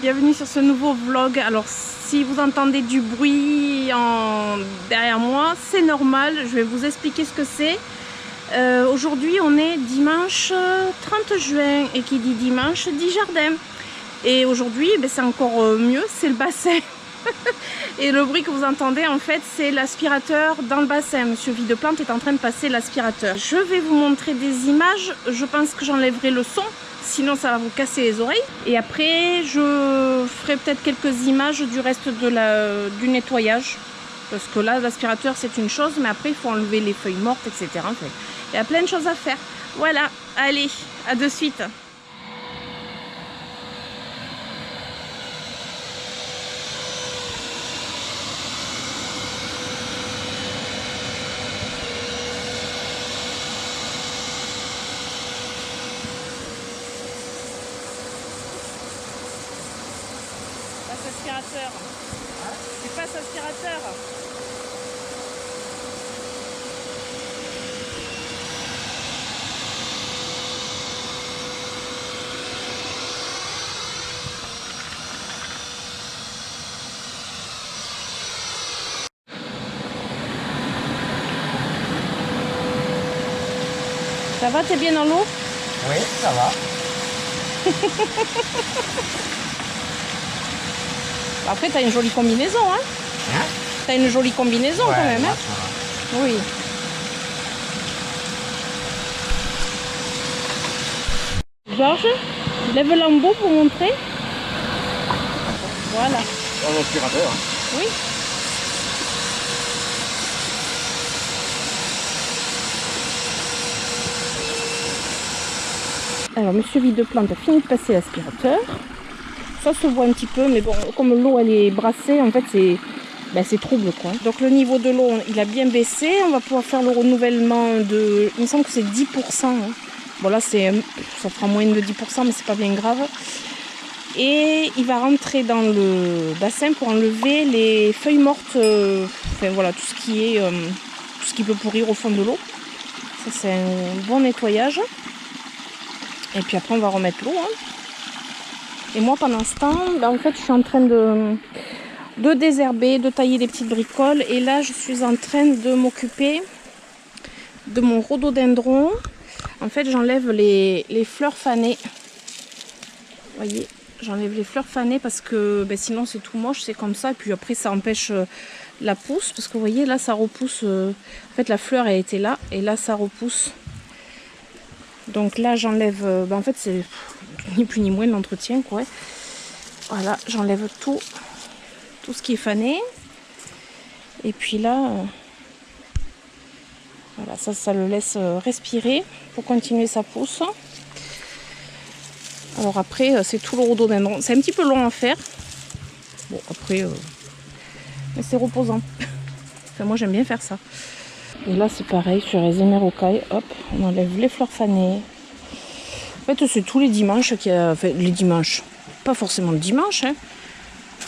bienvenue sur ce nouveau vlog. Alors si vous entendez du bruit derrière moi, c'est normal, je vais vous expliquer ce que c'est. Aujourd'hui on est dimanche 30 juin et qui dit dimanche dit jardin. Et aujourd'hui c'est encore mieux, c'est le bassin. Et le bruit que vous entendez en fait c'est l'aspirateur dans le bassin. Monsieur Videplante est en train de passer l'aspirateur. Je vais vous montrer des images, je pense que j'enlèverai le son. Sinon ça va vous casser les oreilles. Et après je ferai peut-être quelques images du reste du nettoyage. Parce que là l'aspirateur c'est une chose, mais après il faut enlever les feuilles mortes, etc. Enfin, il y a plein de choses à faire. Voilà, allez, à de suite. Aspirateur. Tu passes aspirateur. Ça va, t'es bien dans l'eau? Oui, ça va. Après, t'as une jolie combinaison, hein? T'as une jolie combinaison quand même, hein? Oui. Georges, lève l'embout pour montrer. Voilà. Un aspirateur. Oui. Alors, Monsieur Videplante a fini de passer l'aspirateur. Ça se voit un petit peu, mais bon, comme l'eau elle est brassée, en fait c'est trouble quoi. Donc le niveau de l'eau il a bien baissé, on va pouvoir faire le renouvellement de, il me semble que c'est 10%. Hein. Bon là ça fera moins de 10%, mais c'est pas bien grave. Et il va rentrer dans le bassin pour enlever les feuilles mortes, enfin voilà, tout ce qui peut pourrir au fond de l'eau. Ça c'est un bon nettoyage. Et puis après on va remettre l'eau. Hein. Et moi pendant ce temps, en fait je suis en train de désherber, de tailler des petites bricoles. Et là je suis en train de m'occuper de mon rhododendron. En fait j'enlève les fleurs fanées. Vous voyez, j'enlève les fleurs fanées parce que sinon c'est tout moche, c'est comme ça. Et puis après ça empêche la pousse. Parce que vous voyez là ça repousse. En fait la fleur elle était là et là ça repousse. Donc là j'enlève, en fait c'est ni plus ni moins l'entretien quoi. Voilà, j'enlève tout ce qui est fané. Et puis là, voilà, ça le laisse respirer pour continuer sa pousse. Alors après c'est tout le rhododendron. C'est un petit peu long à faire. Bon après, mais c'est reposant. Enfin, moi j'aime bien faire ça. Et là c'est pareil sur les hémérocailles, hop, on enlève les fleurs fanées. En fait c'est tous les dimanches les dimanches, pas forcément le dimanche, hein,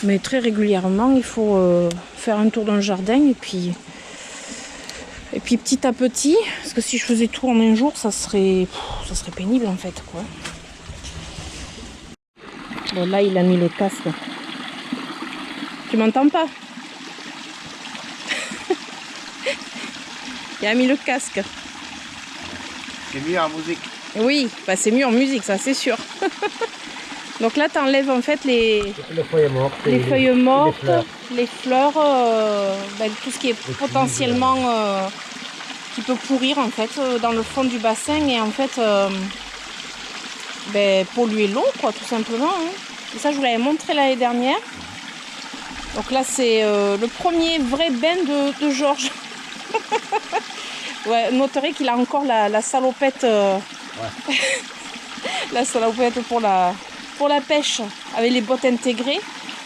mais très régulièrement il faut faire un tour dans le jardin et puis petit à petit, parce que si je faisais tout en un jour ça serait pénible en fait quoi. Bon là il a mis le casque. Tu m'entends pas? Il a mis le casque. C'est mieux en musique. Oui, c'est mieux en musique, ça c'est sûr. Donc là, tu enlèves en fait les feuilles mortes, feuilles mortes, les fleurs, tout ce qui est potentiellement qui peut pourrir en fait dans le fond du bassin et en fait polluer l'eau quoi, tout simplement. Hein. Et ça, je vous l'avais montré l'année dernière. Donc là, c'est le premier vrai bain de Georges. Ouais, noterez qu'il a encore la salopette, la salopette pour la pêche avec les bottes intégrées.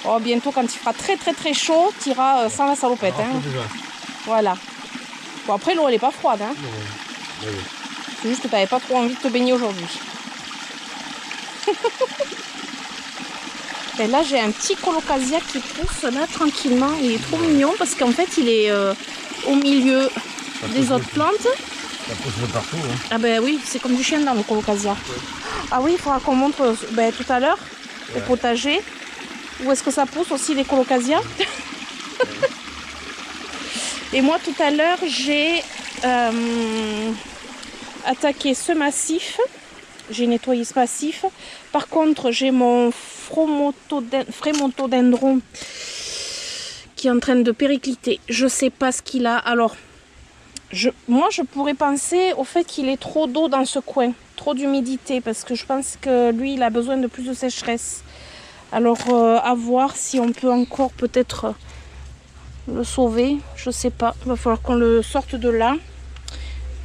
Oh, bientôt quand il fera très très très chaud, tu iras sans la salopette. Hein. Voilà. Bon après l'eau elle est pas froide. Hein. Oui. C'est juste que tu n'avais pas trop envie de te baigner aujourd'hui. Et là j'ai un petit colocasia qui pousse là tranquillement. Il est trop mignon parce qu'en fait il est au milieu des autres plantes. Ça pousse de partout. Hein. Ah oui, c'est comme du chien dans le colocasia. Ah oui, il faudra qu'on montre tout à l'heure au potager. Où est-ce que ça pousse aussi les colocasia. Et moi tout à l'heure j'ai attaqué ce massif. J'ai nettoyé ce massif. Par contre j'ai mon frémontodendron qui est en train de péricliter. Je sais pas ce qu'il a. Alors moi je pourrais penser au fait qu'il ait trop d'eau dans ce coin. Trop d'humidité parce que je pense que lui il a besoin de plus de sécheresse. Alors à voir si on peut encore peut-être le sauver, je sais pas. Il va falloir qu'on le sorte de là,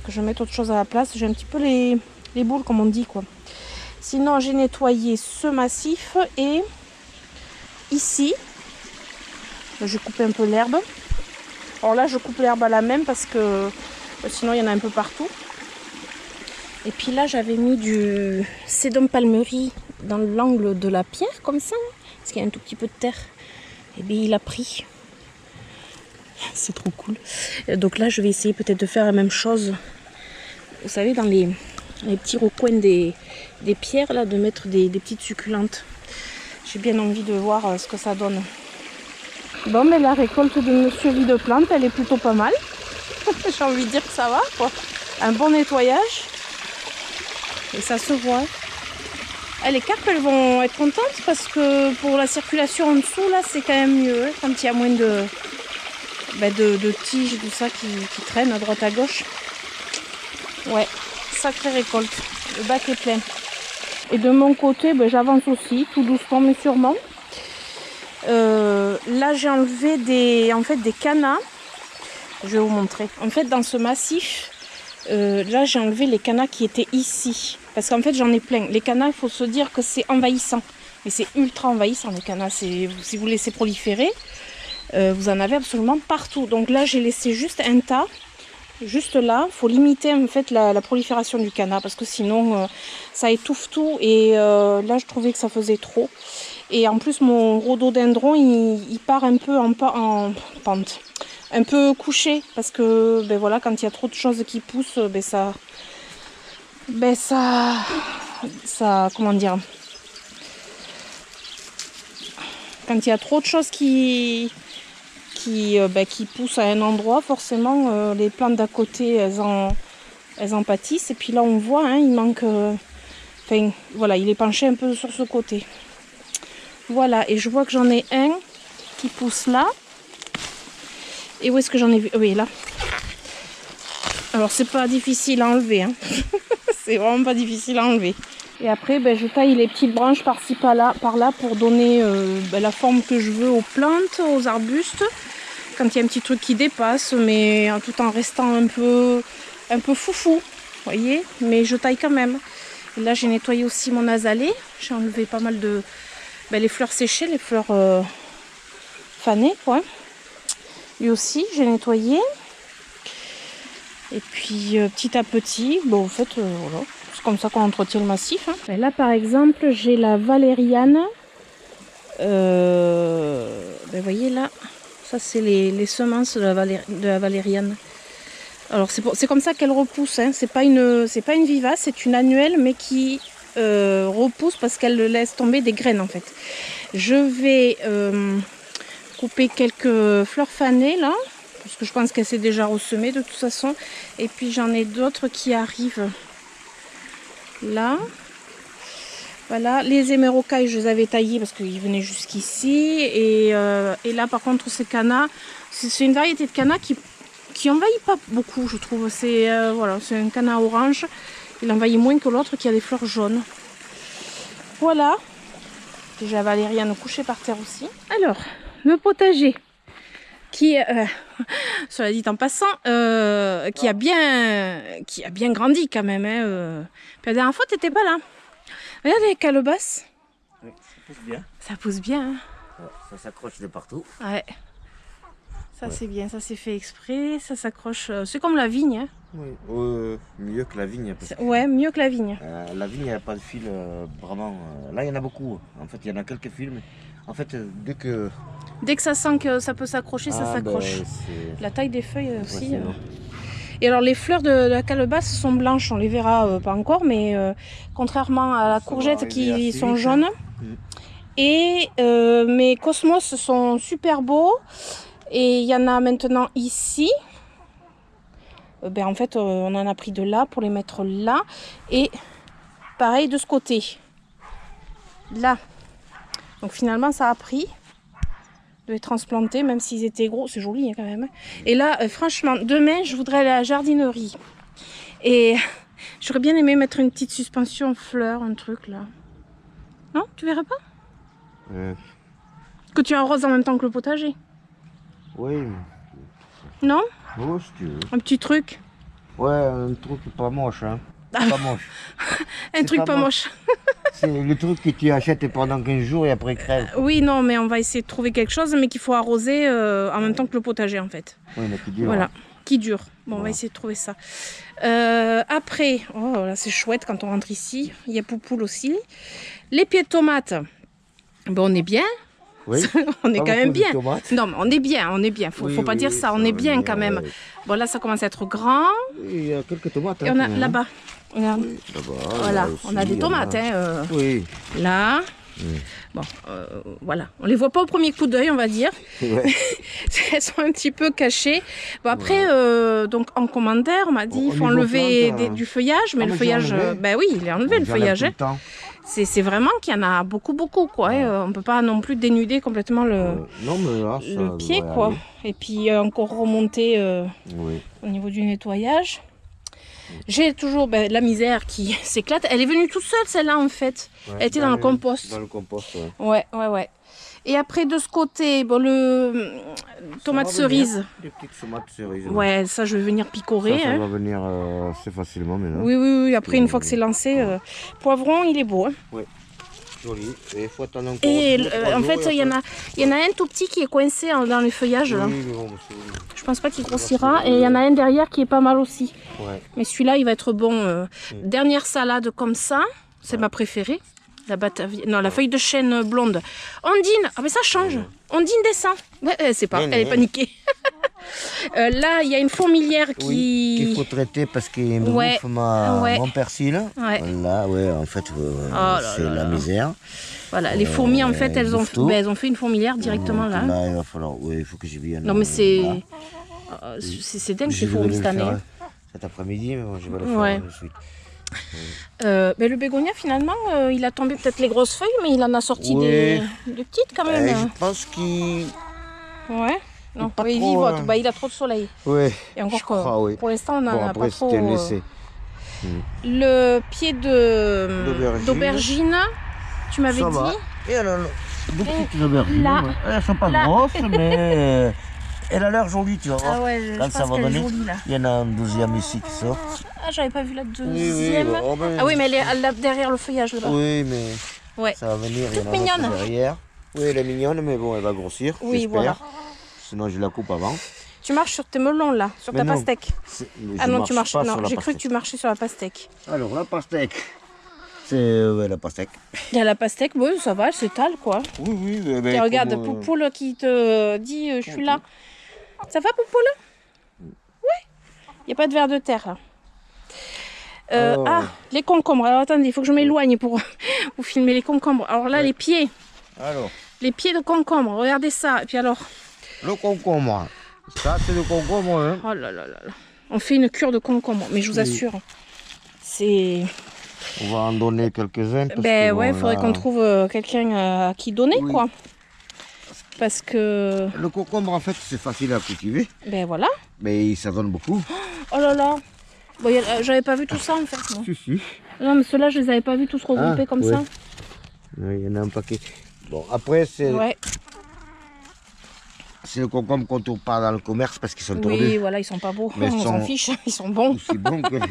que je mette autre chose à la place. J'ai un petit peu les boules comme on dit quoi. Sinon j'ai nettoyé ce massif et ici j'ai coupé un peu l'herbe. Alors là je coupe l'herbe à la main parce que sinon il y en a un peu partout. Et puis là j'avais mis du sédum palmerie dans l'angle de la pierre comme ça, parce qu'il y a un tout petit peu de terre. Et bien il a pris. C'est trop cool. Donc là je vais essayer peut-être de faire la même chose. Vous savez dans les petits recoins des pierres là, de mettre des petites succulentes. J'ai bien envie de voir ce que ça donne. Bon mais la récolte de Monsieur Vide-Plante elle est plutôt pas mal. J'ai envie de dire que ça va quoi. Un bon nettoyage. Et ça se voit. Les carpes elles vont être contentes parce que pour la circulation en dessous là c'est quand même mieux hein, quand il y a moins de tiges tout ça qui traînent à droite à gauche. Ouais, sacrée récolte. Le bac est plein. Et de mon côté j'avance aussi tout doucement mais sûrement. Là j'ai enlevé des cannas. Je vais vous montrer. En fait dans ce massif là j'ai enlevé les cannas qui étaient ici. Parce qu'en fait j'en ai plein. Les cannas, il faut se dire que c'est envahissant. Mais c'est ultra envahissant les cannas. Si vous laissez proliférer, vous en avez absolument partout. Donc là j'ai laissé juste un tas. Juste là. Il faut limiter en fait la prolifération du cannas. Parce que sinon ça étouffe tout. Et là je trouvais que ça faisait trop. Et en plus mon rhododendron il part un peu en pente. Un peu couché. Parce que voilà, quand il y a trop de choses qui poussent, ça comment dire, quand il y a trop de choses qui poussent à un endroit, forcément les plantes d'à côté elles en pâtissent. Et puis là on voit il manque voilà, il est penché un peu sur ce côté. Voilà, et je vois que j'en ai un qui pousse là. Et où est-ce que j'en ai vu? Oui, là. Alors c'est pas difficile à enlever hein. C'est vraiment pas difficile à enlever. Et après je taille les petites branches par-ci par-là pour donner la forme que je veux aux plantes, aux arbustes. Quand il y a un petit truc qui dépasse, mais tout en restant un peu foufou, vous voyez. Mais je taille quand même. Et là j'ai nettoyé aussi mon azalée. J'ai enlevé pas mal de les fleurs séchées, les fleurs fanées quoi. Lui aussi j'ai nettoyé. Et puis petit à petit, en fait voilà, c'est comme ça qu'on entretient le massif hein. Et là par exemple j'ai la valériane. Vous voyez là, ça c'est les semences de la valériane. Alors c'est comme ça qu'elle repousse hein. C'est pas une vivace, c'est une annuelle mais qui repousse parce qu'elle laisse tomber des graines en fait. Je vais couper quelques fleurs fanées là. Parce que je pense qu'elle s'est déjà ressemée de toute façon. Et puis j'en ai d'autres qui arrivent là. Voilà, les hémérocailles je les avais taillés parce qu'ils venaient jusqu'ici. Et là par contre ces cannas, c'est une variété de cannas qui envahit pas beaucoup je trouve. C'est voilà, c'est un canna orange. Il envahit moins que l'autre qui a des fleurs jaunes. Voilà. J'ai la valériane couchée par terre aussi. Alors, le potager. Qui, cela dit en passant, qui a bien grandi quand même. Hein, Puis la dernière fois, tu n'étais pas là. Regardez les calebasses. Oui, ça pousse bien. Ça pousse bien. Hein. Ouais, ça s'accroche de partout. Ouais. Ça c'est bien, ça c'est fait exprès, ça s'accroche. C'est comme la vigne. Hein. Oui, mieux que la vigne. Parce que, ouais, mieux que la vigne. La vigne, il n'y a pas de fil vraiment. Là, il y en a beaucoup. En fait, il y en a quelques fils, mais en fait, dès que ça sent que ça peut s'accrocher, ça s'accroche. La taille des feuilles aussi. Ouais, Et alors les fleurs de la calebasse sont blanches, on les verra pas encore, mais contrairement à la courgette qui sont jaunes, Et mes cosmos sont super beaux. Et il y en a maintenant ici. En fait, on en a pris de là pour les mettre là. Et pareil de ce côté. Là. Donc finalement, ça a pris de les transplanter, même s'ils étaient gros. C'est joli hein, quand même. Et là, franchement, demain, je voudrais aller à la jardinerie. Et j'aurais bien aimé mettre une petite suspension fleurs, un truc là. Non, tu verrais pas? Que tu arroses en même temps que le potager. Oui. Non? Oh, si tu veux. Un petit truc. Ouais, un truc pas moche, hein. Pas moche. Un truc pas moche. C'est le truc que tu achètes pendant 15 jours et après crève. Oui, non, mais on va essayer de trouver quelque chose, mais qu'il faut arroser en même temps que le potager, en fait. Oui, mais qui dure. Voilà, Hein. qui dure. Bon, Voilà. on va essayer de trouver ça. Après, oh là, c'est chouette quand on rentre ici. Il y a Poupoule aussi. Les pieds de tomates, on est bien. Oui. On est Pas quand même beaucoup de bien. tomates. Non, mais on est bien, on est bien. Faut pas dire ça, on est bien quand même. Ouais. Bon, là, ça commence à être grand. Oui, il y a quelques tomates. Et hein, on a quand même. là-bas. Regarde. Oui, là-bas, Voilà, là aussi, on a des il y en tomates. Hein, Oui. là. Bon, voilà. On les voit pas au premier coup d'œil, on va dire. Ouais. Elles sont un petit peu cachées. Bon, après, donc en commentaire, on m'a dit Au qu'il faut niveau enlever plante, du feuillage. Mais Ah, le mais j'ai feuillage, enlevé. ben oui, il est enlevé le J'enlève feuillage. tout Hein. le temps. C'est vraiment qu'il y en a beaucoup, quoi. Hein. On peut pas non plus dénuder complètement Non, mais là, ça le pied, devrait quoi. aller. Et puis encore remonter Oui. au niveau du nettoyage. J'ai toujours la misère qui s'éclate. Elle est venue toute seule, celle-là, en fait. Ouais, Elle était dans le compost. Dans le compost, ouais. Ouais. Et après, de ce côté, le tomate Ça va venir, cerise. Des petites tomates cerises. Ouais, ça, je vais venir picorer. Ça hein. va venir assez facilement maintenant. Oui. Après, une fois que c'est lancé, poivron, il est beau. Hein. Joli. Et il faut attendre encore. Et 2-3 en jours fait, il y en a un tout petit qui est coincé dans les feuillages. Là. Oui, mais bon, Je pense pas qu'il grossira. Et il y en a un derrière qui est pas mal aussi. ouais. Mais celui-là, il va être bon. Dernière salade comme ça, c'est ma préférée. La feuille de chêne blonde. Ondine, ah mais ça change. Ondine descend. Ouais, elle sait pas, elle est paniquée. Là, il y a une fourmilière Oui, qu'il faut traiter parce qu'il me Ouais, bouffe ouais. mon persil. Ouais. Là, ouais, en fait, là c'est là la là. misère. Voilà, les fourmis, en fait, elles ont bouffetot. fait une fourmilière directement Donc là. Là, il va falloir, oui, il faut que j'y vienne. Non, mais c'est là. c'est dingue Je ces vais fourmis le cette année. faire cet après-midi, mais bon, je vais le faire Ouais. de suite. Mais le bégonia, finalement, il a tombé peut-être les grosses feuilles, mais il en a sorti Ouais. des petites quand même. Je pense qu'il... Ouais. Non, pas il trop, vivote. hein. Il a trop de soleil. Ouais, Et encore je crois, oui. pour l'instant, on n'en Bon, a après, pas trop. c'était un essai. Le pied D'aubergine. d'aubergine, tu m'avais Ça dit. va. Et elle a deux petites aubergines. là. Ouais. Elles sont pas Là. grosses, mais elle a l'air jolie, tu vas voir. Ah ouais, je Quand pense ça va qu'elle est donner. jolie là. Il y en a un deuxième ici qui sort. Ah, j'avais pas vu la deuxième. Ben, Ah oui, mais elle est là, derrière le feuillage là-bas. Oui, mais Ouais. ça va venir. Il y en a Toute une autre mignonne. derrière. Oui, elle est mignonne, mais bon, elle va grossir. Oui, j'espère. voilà. Sinon, je la coupe avant. Tu marches sur tes melons là, sur Mais ta non, pastèque. Mais Ah je non, marche tu marches. pas Non, sur la j'ai cru que pastèque. tu marchais sur la pastèque. Alors, la pastèque. C'est la pastèque. Il y a la pastèque, bon, ça va, elle s'étale quoi. Oui. Et regarde, Poupoule qui te dit je suis là. Ça va, Poupoule? Oui. Il n'y a pas de vers de terre là. Alors. Ah, les concombres. Alors attendez, il faut que je m'éloigne pour vous filmer les concombres. Alors là, Ouais. les pieds Alors, de concombre, regardez ça. Et puis alors, le concombre. Ça, c'est le concombre. Hein. oh là là là là. On fait une cure de concombre, mais je vous Oui. assure, c'est... On va en donner quelques-uns. parce Ben que, ouais, il bon, faudrait là, qu'on trouve quelqu'un à qui donner, Oui. quoi. Parce que... Le concombre, en fait, c'est facile à cultiver. Ben voilà. Mais ça donne beaucoup. Oh là là. Bon, j'avais pas vu tout ça, en fait, moi. Si. Non, mais ceux-là, je les avais pas vus tous regroupés Ah, comme ouais. ça. Oui, il y en a un paquet. Bon, après, c'est Ouais. le concombre qu'on trouve pas dans le commerce parce qu'ils sont Oui, tordus. voilà, ils sont pas beaux. Mais On s'en sont- fiche, ils sont bons. Aussi bon que... Enfin,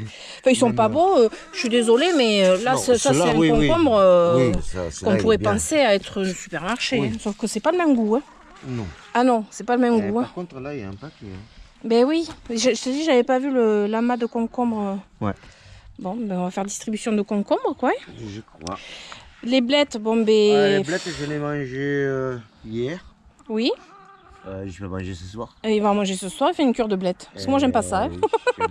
ils sont Même, pas beaux, je suis désolée, mais là, Non, ça c'est ceux-là, un oui, oui. concombre Oui, ça, celui-là, qu'on il est pourrait bien. penser à être au supermarché. Oui. Hein. Sauf que c'est pas le même goût. Hein. Non. Ah non, c'est pas le même goût. Hein. Par contre, là, il y a un paquet. Hein. Ben oui, je te dis, j'avais pas vu l'amas de concombre. Ouais. Bon, ben on va faire distribution de concombre, quoi. Je crois. Les blettes, bon, Ah, ben... les blettes, je les ai mangées hier. Oui. Je vais manger ce soir. Et il va manger ce soir, il fait une cure de blettes. Parce que moi, j'aime pas ça. Hein. Oui,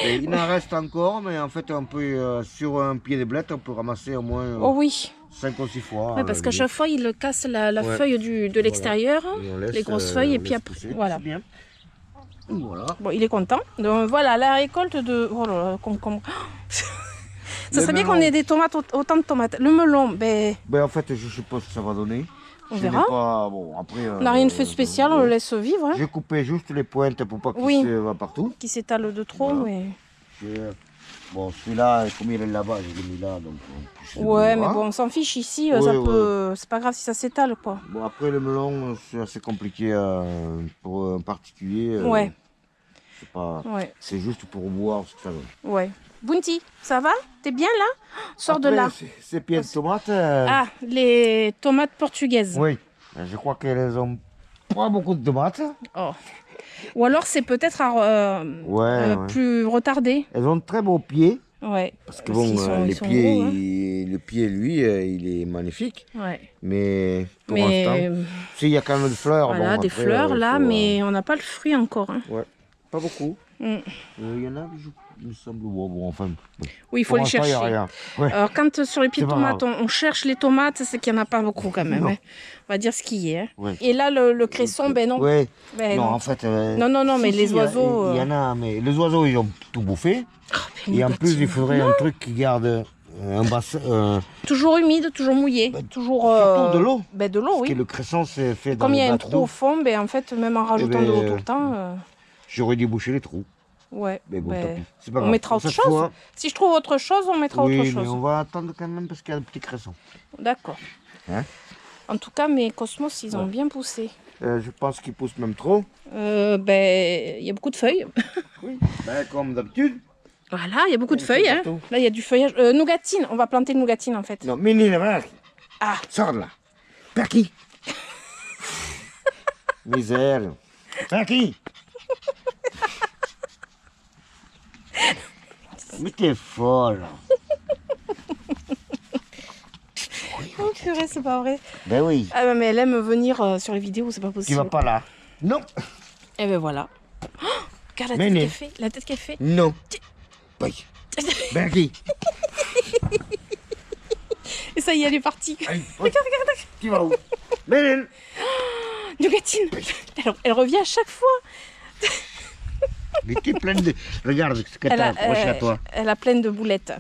et il en reste encore, mais en fait, on peut, sur un pied de blette, on peut ramasser au moins Oh oui. 5 ou 6 fois. Ouais, parce qu'à chaque fois, il casse la feuille de l'extérieur, les grosses feuilles, et puis après, voilà. Bien. Voilà. Bon, il est content. Donc voilà, la récolte de... Oh là là, ça serait bien qu'on ait des tomates, autant de tomates. Le melon, ben En fait, je sais pas ce que ça va donner. On verra. Pas... Bon, après, on n'a rien fait de spécial, on le laisse vivre. Hein. J'ai coupé juste les pointes pour pas qu'il se va partout. Qui s'étale de trop, voilà. mais... Bon, celui-là, comme il est là-bas, je l'ai mis là. Donc, ouais, mais bon, on s'en fiche ici, ça peut... c'est pas grave si ça s'étale, quoi. Bon, après, le melon, c'est assez compliqué pour un particulier. Ouais. C'est pas... C'est juste pour voir ce que ça donne. Ouais. Bounty, ça va? T'es bien là? Sors de là. Ces pieds de tomates... Ah, les tomates portugaises. Oui, je crois qu'elles ont pas beaucoup de tomates. Oh. Ou alors c'est peut-être plus retardé. Elles ont de très beaux pieds. Ouais. Parce que bon, les pieds, gros, hein. Le pied, lui, il est magnifique. Ouais. Mais pour l'instant, s'il y a quand même des fleurs. Voilà, bon, des après, fleurs là, mais on n'a pas le fruit encore. Hein. Ouais, pas beaucoup. Il y en a, il me semble. Bon, enfin. Oui, il faut les chercher. Rien. Ouais. Alors, quand sur les pieds de tomates, on cherche les tomates, c'est qu'il n'y en a pas beaucoup quand même. Hein. On va dire ce qu'il y a. Hein. Ouais. Et là, le cresson, ben non. Ouais. Ben, non, en fait. Non, mais les oiseaux. Il y en a, mais les oiseaux, ils ont tout bouffé. Oh, et en plus, il faudrait un truc qui garde un bassin. Toujours humide, toujours mouillé. Toujours. Surtout de l'eau. Ben, de l'eau, oui. Parce que le cresson, c'est fait dans comme il y a un trou au fond, ben, en fait, même en rajoutant de l'eau tout le temps. J'aurais dû boucher les trous. Ouais. Mais bon, tant pis. C'est pas on grave. mettra autre chose. Fois... Si je trouve autre chose, on mettra autre chose. Mais on va attendre quand même parce qu'il y a un petit cresson. D'accord. Hein? En tout cas, mes cosmos, ils ont bien poussé. Je pense qu'ils poussent même trop. Il y a beaucoup de feuilles. Oui, comme d'habitude. Voilà, il y a beaucoup de feuilles. Hein. Là, il y a du feuillage. Nougatine, on va planter le nougatine en fait. Non, Mini, là, ah. Sors de là. Perky. Misère. Perky. Mais t'es folle. Oh purée, c'est pas vrai. Ben oui. Ah mais elle aime venir sur les vidéos, c'est pas possible. Tu vas pas là. Non. Et ben voilà. Oh, regarde la tête qu'elle fait. La tête qu'elle fait. Non. Oui. Bergy. Et ça y est, elle est partie. Allez, regarde. Tu vas où? Ménel. Nougatine. Elle revient à chaque fois. Mais t'es pleine de... Regarde ce que t'as approché à toi. Elle a pleine de boulettes.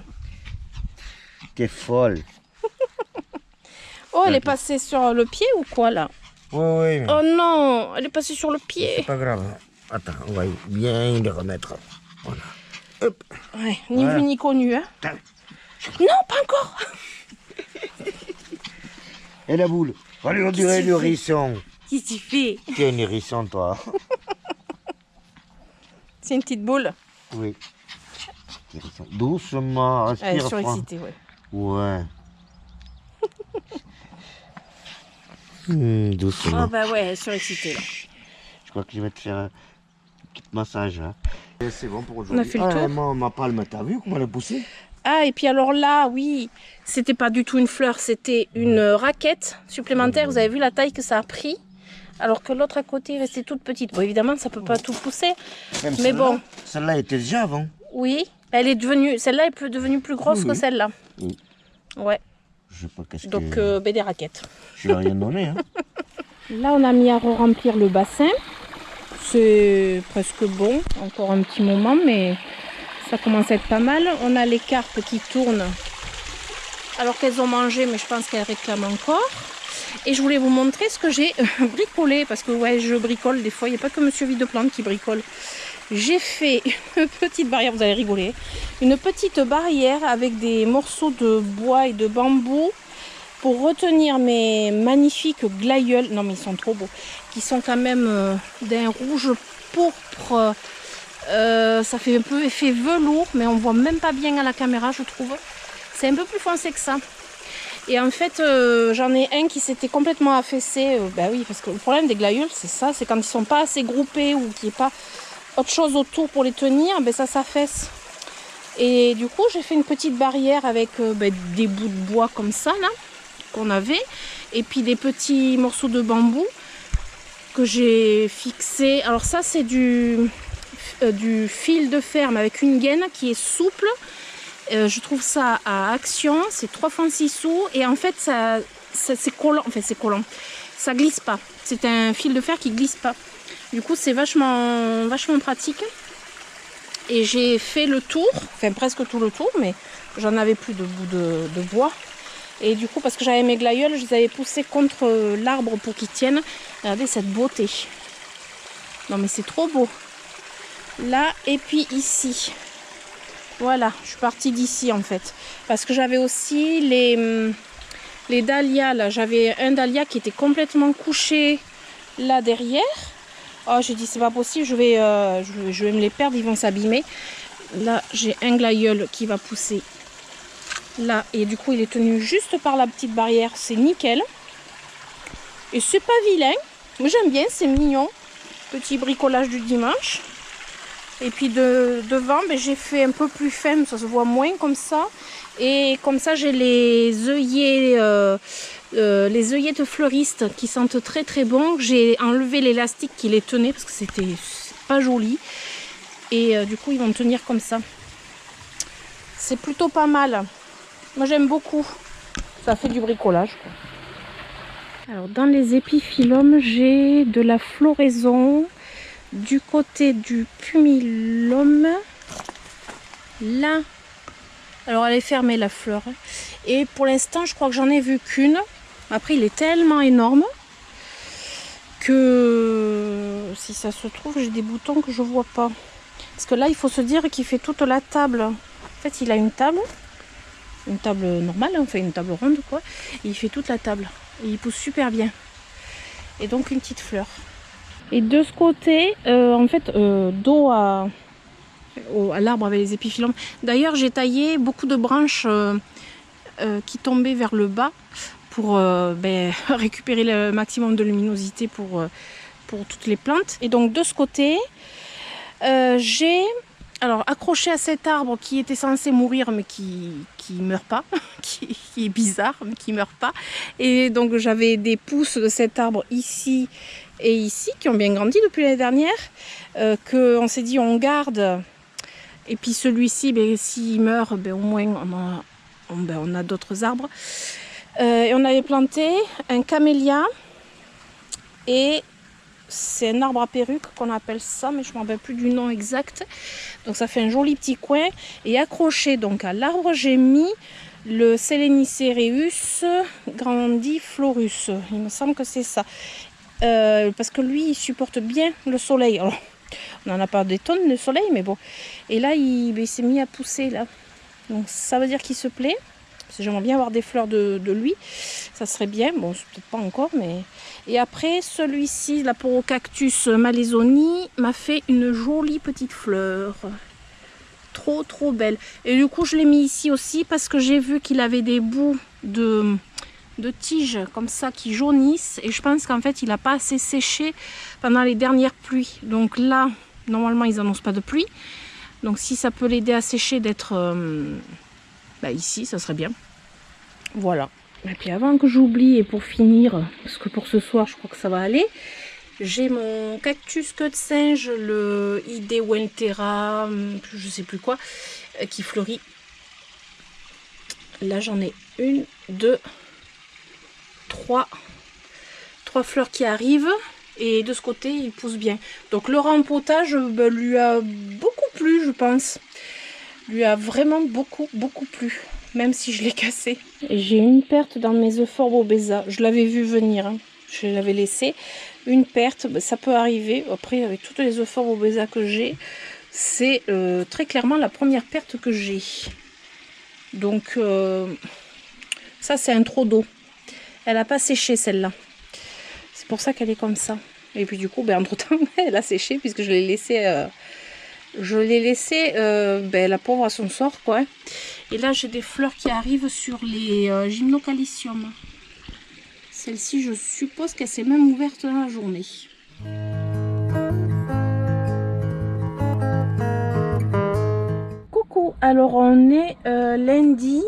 T'es folle. Oh, elle est passée sur le pied ou quoi là? Oui. Mais... Oh non, elle est passée sur le pied. C'est pas grave. Attends, on va bien le remettre. Voilà. Hop. Ouais, ni vu ni connu. Hein. Non, pas encore. Et la boule? Allez, on dirait le hérisson. Qu'est-ce que tu fais? Tu es un hérisson, toi. C'est une petite boule. Oui. Doucement, respire. Elle est surexcitée, ouais. Ouais. Doucement. Ah bah ouais, elle est surexcitée là. Je crois que je vais te faire un petit massage là. C'est bon pour aujourd'hui. On a fait le tour. Ma palme, t'as vu comment elle a poussé? Ah, et puis alors là, oui, c'était pas du tout une fleur, c'était une raquette supplémentaire. Vous avez vu la taille que ça a pris? Alors que l'autre à côté restait toute petite. Bon, évidemment, ça peut pas tout pousser. Mais bon. Celle-là était déjà avant. Oui, elle est devenue. Celle-là est devenue plus grosse que celle-là. Oui. Ouais. Je sais pas qu'est-ce donc, des raquettes. Je vais rien donner. Hein. Là, on a mis à remplir le bassin. C'est presque bon. Encore un petit moment, mais ça commence à être pas mal. On a les carpes qui tournent. Alors qu'elles ont mangé, mais je pense qu'elles réclament encore. Et je voulais vous montrer ce que j'ai bricolé, parce que ouais, je bricole des fois, il n'y a pas que Monsieur Videplante qui bricole. J'ai fait une petite barrière, vous allez rigoler, une petite barrière avec des morceaux de bois et de bambou pour retenir mes magnifiques glaïeuls, non mais ils sont trop beaux, qui sont quand même d'un rouge pourpre, ça fait un peu effet velours, mais on voit même pas bien à la caméra je trouve, c'est un peu plus foncé que ça. Et en fait, j'en ai un qui s'était complètement affaissé. Ben oui, parce que le problème des glaïeuls, c'est ça, c'est quand ils sont pas assez groupés ou qu'il n'y ait pas autre chose autour pour les tenir, ben ça s'affaisse. Et du coup, j'ai fait une petite barrière avec des bouts de bois comme ça, là, qu'on avait, et puis des petits morceaux de bambou. que j'ai fixé. Alors ça c'est du fil de ferme avec une gaine qui est souple. Je trouve ça à Action, c'est 3 francs 6 sous et en fait ça c'est collant, enfin c'est collant, ça glisse pas. C'est un fil de fer qui glisse pas. Du coup c'est vachement pratique. Et j'ai fait le tour, enfin presque tout le tour, mais j'en avais plus de bout de bois. Et du coup, parce que j'avais mes glaïeuls, je les avais poussés contre l'arbre pour qu'ils tiennent. Regardez cette beauté. Non mais c'est trop beau. Là, et puis ici. Voilà, je suis partie d'ici en fait. Parce que j'avais aussi les dahlias. Là, j'avais un dahlia qui était complètement couché là derrière. Oh, j'ai dit c'est pas possible, je vais me les perdre, ils vont s'abîmer. Là, j'ai un glaïeul qui va pousser là. Et du coup, il est tenu juste par la petite barrière. C'est nickel. Et c'est pas vilain. Moi, j'aime bien, c'est mignon. Petit bricolage du dimanche. Et puis devant, ben, j'ai fait un peu plus fin, ça se voit moins comme ça. Et comme ça, j'ai les œillets de fleuriste qui sentent très très bon. J'ai enlevé l'élastique qui les tenait parce que c'était pas joli. Et du coup, ils vont tenir comme ça. C'est plutôt pas mal. Moi, j'aime beaucoup. Ça fait du bricolage, quoi. Alors, dans les épiphyllums, j'ai de la floraison du côté du pumilum. Là, alors elle est fermée la fleur. Et pour l'instant, je crois que j'en ai vu qu'une. Après, il est tellement énorme que si ça se trouve, j'ai des boutons que je vois pas. Parce que là, il faut se dire qu'il fait toute la table. En fait, il a une table normale, enfin une table ronde, quoi. Et il fait toute la table. Et il pousse super bien. Et donc, une petite fleur. Et de ce côté, en fait, dos à l'arbre avec les épiphyllums. D'ailleurs, j'ai taillé beaucoup de branches qui tombaient vers le bas pour récupérer le maximum de luminosité pour toutes les plantes. Et donc, de ce côté, j'ai accroché à cet arbre qui était censé mourir, mais qui meurt pas, qui est bizarre, mais qui meurt pas. Et donc, j'avais des pousses de cet arbre ici et ici, qui ont bien grandi depuis l'année dernière, qu'on s'est dit on garde, et puis celui-ci, s'il meurt, au moins on a d'autres arbres. Et on avait planté un camélia, et c'est un arbre à perruque qu'on appelle ça, mais je ne me rappelle plus du nom exact. Donc ça fait un joli petit coin, et accroché donc à l'arbre, j'ai mis le Seleniceraeus grandiflorus, il me semble que c'est ça. Parce que lui il supporte bien le soleil. Alors, on n'en a pas des tonnes de soleil, mais bon. Et là il s'est mis à pousser là. Donc ça veut dire qu'il se plaît. Parce que j'aimerais bien avoir des fleurs de lui. Ça serait bien. Bon, c'est peut-être pas encore, mais. Et après, celui-ci, la Porocactus malaisoni, m'a fait une jolie petite fleur. Trop trop belle. Et du coup je l'ai mis ici aussi parce que j'ai vu qu'il avait des bouts de tiges comme ça qui jaunissent, et je pense qu'en fait il n'a pas assez séché pendant les dernières pluies. Donc là normalement ils n'annoncent pas de pluie, donc si ça peut l'aider à sécher, d'être ici, ça serait bien. Voilà. Et puis avant que j'oublie, et pour finir, parce que pour ce soir je crois que ça va aller, j'ai mon cactus queue de singe, le Ideweltera, je sais plus quoi, qui fleurit. Là j'en ai 1, 2, 3 fleurs qui arrivent, et de ce côté il pousse bien. Donc le rempotage lui a beaucoup plu, je pense. Lui a vraiment beaucoup plu, même si je l'ai cassé. J'ai une perte dans mes Euphorbobesa, je l'avais vu venir, hein. Je l'avais laissé. Une perte, ça peut arriver. Après, avec toutes les Euphorbobesa que j'ai, c'est très clairement la première perte que j'ai. Donc ça c'est un trop d'eau. Elle n'a pas séché celle-là. C'est pour ça qu'elle est comme ça. Et puis du coup, entre temps, elle a séché puisque je l'ai laissé. La pauvre à son sort, quoi. Et là, j'ai des fleurs qui arrivent sur les Gymnocalicium. Celle-ci, je suppose qu'elle s'est même ouverte dans la journée. Coucou, alors on est lundi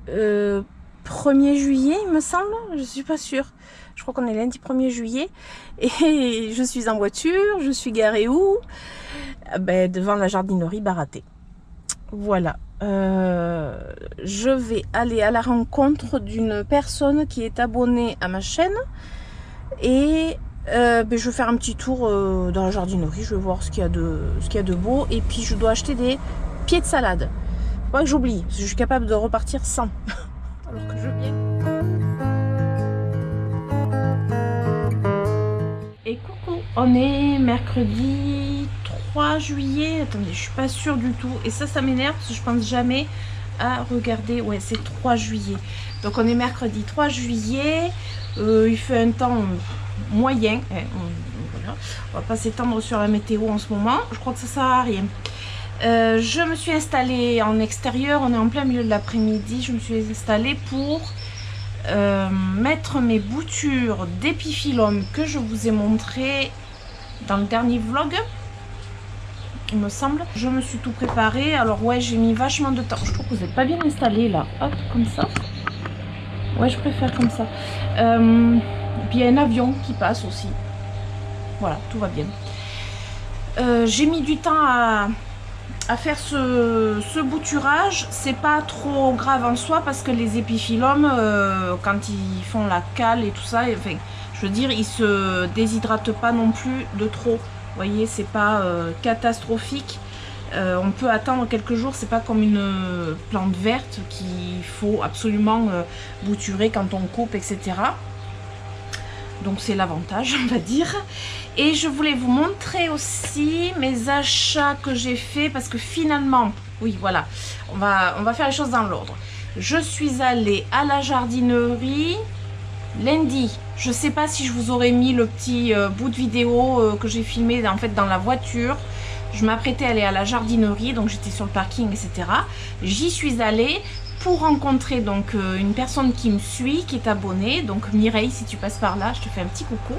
1er juillet, il me semble, je suis pas sûre. Je crois qu'on est lundi 1er juillet. Et je suis en voiture. Je suis garée où? Ben, devant la jardinerie Baraté. Voilà. Je vais aller à la rencontre d'une personne qui est abonnée à ma chaîne. Et ben, je vais faire un petit tour dans la jardinerie. Je vais voir ce qu'il y a de beau. Et puis je dois acheter des pieds de salade. Faut pas que j'oublie, parce que je suis capable de repartir sans. Alors que je viens. Et coucou, on est mercredi 3 juillet. Attendez, je suis pas sûre du tout. Et ça m'énerve parce que je pense jamais à regarder. Ouais, c'est 3 juillet. Donc on est mercredi 3 juillet. Il fait un temps moyen. Voilà. On va pas s'étendre sur la météo en ce moment. Je crois que ça sert à rien. Je me suis installée en extérieur, on est en plein milieu de l'après-midi, je me suis installée pour mettre mes boutures d'épiphyllum que je vous ai montré dans le dernier vlog, il me semble. Je me suis tout préparé, alors ouais, j'ai mis vachement de temps. Je trouve que vous n'êtes pas bien installé là, hop, comme ça. Ouais, je préfère comme ça. Puis il y a un avion qui passe aussi. Voilà, tout va bien. J'ai mis du temps à faire ce bouturage. C'est pas trop grave en soi parce que les épiphyllums quand ils font la cale et tout ça, enfin, je veux dire, ils se déshydratent pas non plus de trop. Vous voyez, c'est pas catastrophique. On peut attendre quelques jours, c'est pas comme une plante verte qu'il faut absolument bouturer quand on coupe, etc. Donc c'est l'avantage, on va dire. Et je voulais vous montrer aussi mes achats que j'ai fait parce que finalement, oui voilà, on va faire les choses dans l'ordre. Je suis allée à la jardinerie lundi. Je sais pas si je vous aurais mis le petit bout de vidéo que j'ai filmé en fait dans la voiture. Je m'apprêtais à aller à la jardinerie, donc j'étais sur le parking, etc. J'y suis allée pour rencontrer donc une personne qui me suit, qui est abonnée. Donc Mireille, si tu passes par là, je te fais un petit coucou.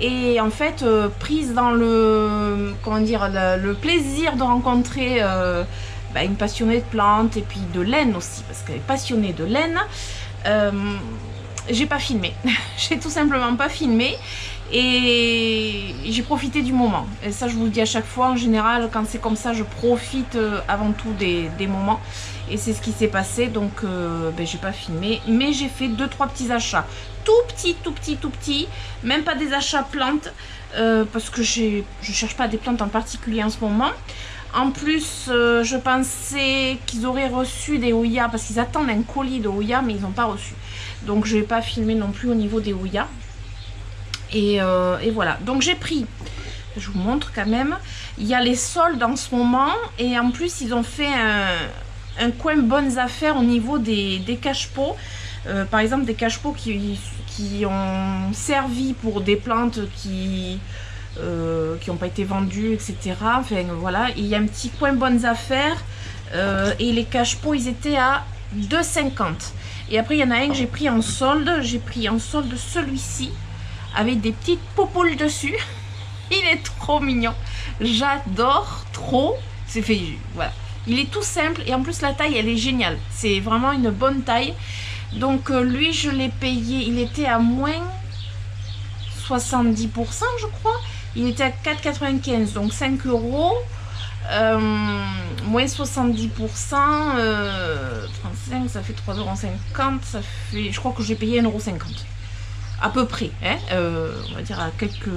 Et en fait, prise dans le, comment dire, le plaisir de rencontrer une passionnée de plantes et puis de laine aussi, parce qu'elle est passionnée de laine. J'ai pas filmé, j'ai tout simplement pas filmé et j'ai profité du moment. Et ça, je vous le dis à chaque fois, en général, quand c'est comme ça, je profite avant tout des moments. Et c'est ce qui s'est passé, donc j'ai pas filmé, mais j'ai fait 2-3 petits achats. Tout petit, même pas des achats plantes, parce que je cherche pas des plantes en particulier en ce moment. En plus, je pensais qu'ils auraient reçu des Ouya, parce qu'ils attendent un colis de Ouya, mais ils n'ont pas reçu. Donc je vais pas filmer non plus au niveau des Ouya. Et voilà, donc j'ai pris, je vous montre quand même, il y a les soldes en ce moment, et en plus ils ont fait un coin bonnes affaires au niveau des cache-pots. Par exemple des cache-pots qui ont servi pour des plantes qui n'ont pas été vendues, etc. Enfin voilà, il y a un petit coin bonnes affaires et les cache-pots ils étaient à 2,50. Et après il y en a un que j'ai pris en solde. J'ai pris en solde celui-ci avec des petites popoules dessus. Il est trop mignon, j'adore trop. C'est fait, voilà. Il est tout simple et en plus la taille elle est géniale. C'est vraiment une bonne taille. Donc lui je l'ai payé, il était à moins 70% je crois. Il était à 4,95, donc 5 euros. Moins 70%, 35, ça fait 3,50 €. Ça fait, je crois que j'ai payé 1,50 € à peu près, hein, on va dire à quelque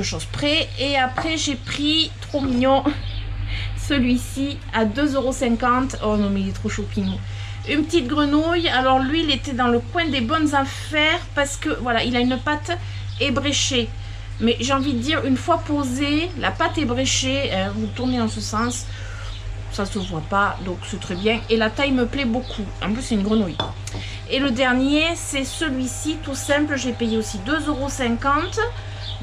chose près. Et après j'ai pris, trop mignon, celui-ci à 2,50 €. Oh non mais il est trop choupinou. Une petite grenouille. Alors lui il était dans le coin des bonnes affaires parce que voilà, il a une pâte ébréchée. Mais j'ai envie de dire, une fois posée, la pâte ébréchée, vous tournez dans ce sens, ça se voit pas, donc c'est très bien. Et la taille me plaît beaucoup. En plus c'est une grenouille. Et le dernier c'est celui-ci, tout simple. J'ai payé aussi 2,50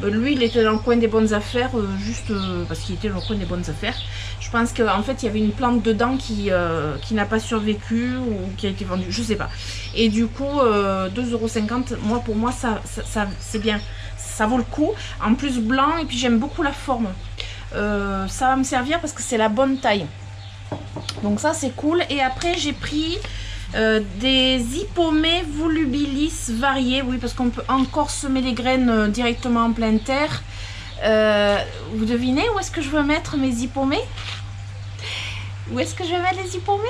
€. Lui il était dans le coin des bonnes affaires, juste parce qu'il était dans le coin des bonnes affaires. Je pense qu'en fait il y avait une plante dedans qui n'a pas survécu ou qui a été vendue, je sais pas. Et du coup 2,50 €, pour moi ça c'est bien, ça vaut le coup. En plus blanc, et puis j'aime beaucoup la forme. Ça va me servir parce que c'est la bonne taille. Donc ça c'est cool. Et après j'ai pris Des hypomées volubilis variées, oui, parce qu'on peut encore semer les graines directement en pleine terre. Vous devinez où est-ce que je veux mettre mes hypomées? Où est-ce que je vais mettre les hypomées?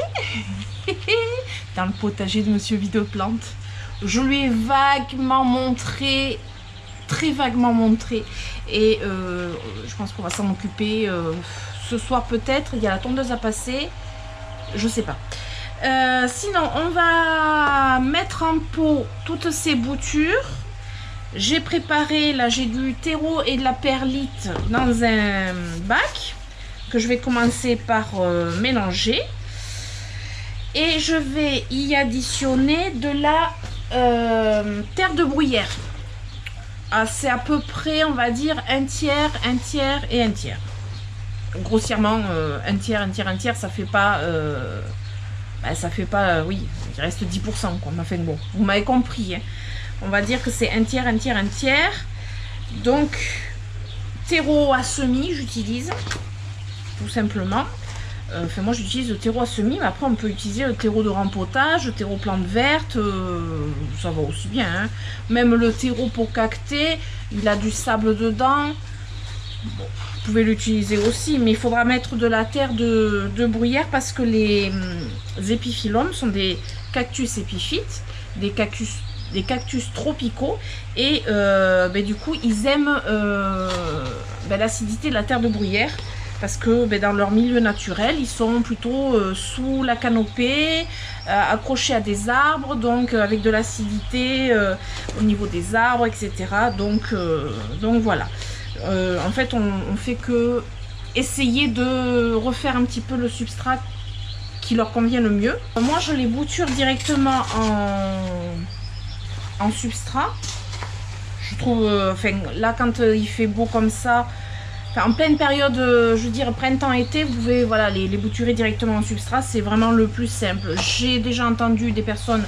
Dans le potager de Monsieur Videoplante. Je lui ai vaguement montré, très vaguement montré, et je pense qu'on va s'en occuper ce soir peut-être. Il y a la tondeuse à passer, je sais pas. Sinon, on va mettre en pot toutes ces boutures. J'ai préparé, là j'ai du terreau et de la perlite dans un bac que je vais commencer par mélanger. Et je vais y additionner de la terre de bruyère. C'est à peu près, on va dire, un tiers et un tiers. Grossièrement, un tiers, ça fait pas... ça fait pas, oui, il reste 10%, quoi. Enfin bon, vous m'avez compris, hein. On va dire que c'est un tiers. Donc, terreau à semis, j'utilise, tout simplement. Enfin, moi, j'utilise le terreau à semis, mais après, on peut utiliser le terreau de rempotage, le terreau plante verte, ça va aussi bien, hein. Même le terreau pour cacter, il a du sable dedans. Bon, vous pouvez l'utiliser aussi, mais il faudra mettre de la terre de bruyère parce que les épiphyllums sont des cactus épiphytes, des cactus tropicaux, et du coup ils aiment l'acidité de la terre de bruyère parce que dans leur milieu naturel ils sont plutôt sous la canopée, accrochés à des arbres, donc avec de l'acidité au niveau des arbres, etc. Donc voilà. En fait on fait que essayer de refaire un petit peu le substrat qui leur convient le mieux. Moi je les bouture directement en substrat. Je trouve, là quand il fait beau comme ça, en pleine période, je veux dire printemps-été, vous pouvez voilà, les bouturer directement en substrat, c'est vraiment le plus simple. J'ai déjà entendu des personnes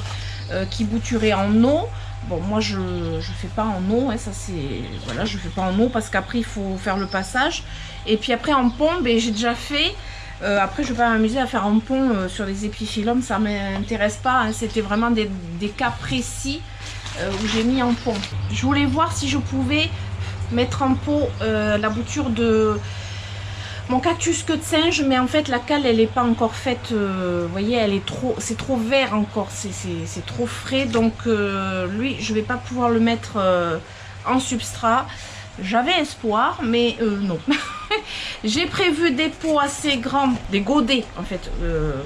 qui bouturaient en eau. Bon, moi je fais pas en eau, hein, ça c'est, voilà, je fais pas en eau parce qu'après il faut faire le passage. Et puis après en pont, j'ai déjà fait. Après, je vais pas m'amuser à faire un pont sur les épiphyllums, ça m'intéresse pas, hein. C'était vraiment des cas précis où j'ai mis en pont. Je voulais voir si je pouvais mettre en pot la bouture de mon cactus queue de singe, mais en fait la cale elle est pas encore faite. Vous voyez, elle est c'est trop vert encore, c'est trop frais, donc lui je vais pas pouvoir le mettre en substrat. J'avais espoir, mais non. J'ai prévu des pots assez grands, des godets en fait,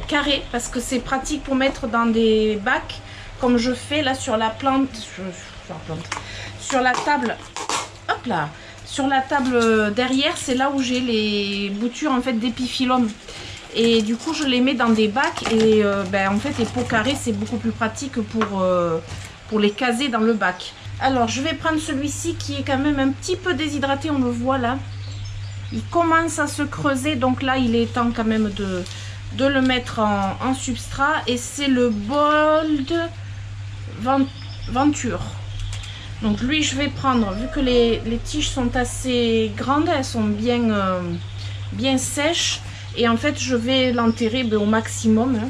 carrés, parce que c'est pratique pour mettre dans des bacs, comme je fais là sur la plante, sur la table, hop là, sur la table derrière, c'est là où j'ai les boutures en fait d'épiphyllum. Et du coup, je les mets dans des bacs et en fait, les pots carrés, c'est beaucoup plus pratique pour les caser dans le bac. Alors, je vais prendre celui-ci qui est quand même un petit peu déshydraté, on le voit là. Il commence à se creuser, donc là, il est temps quand même de le mettre en substrat. Et c'est le Bold Venture. Donc lui, je vais prendre, vu que les tiges sont assez grandes, elles sont bien sèches. Et en fait, je vais l'enterrer au maximum, hein.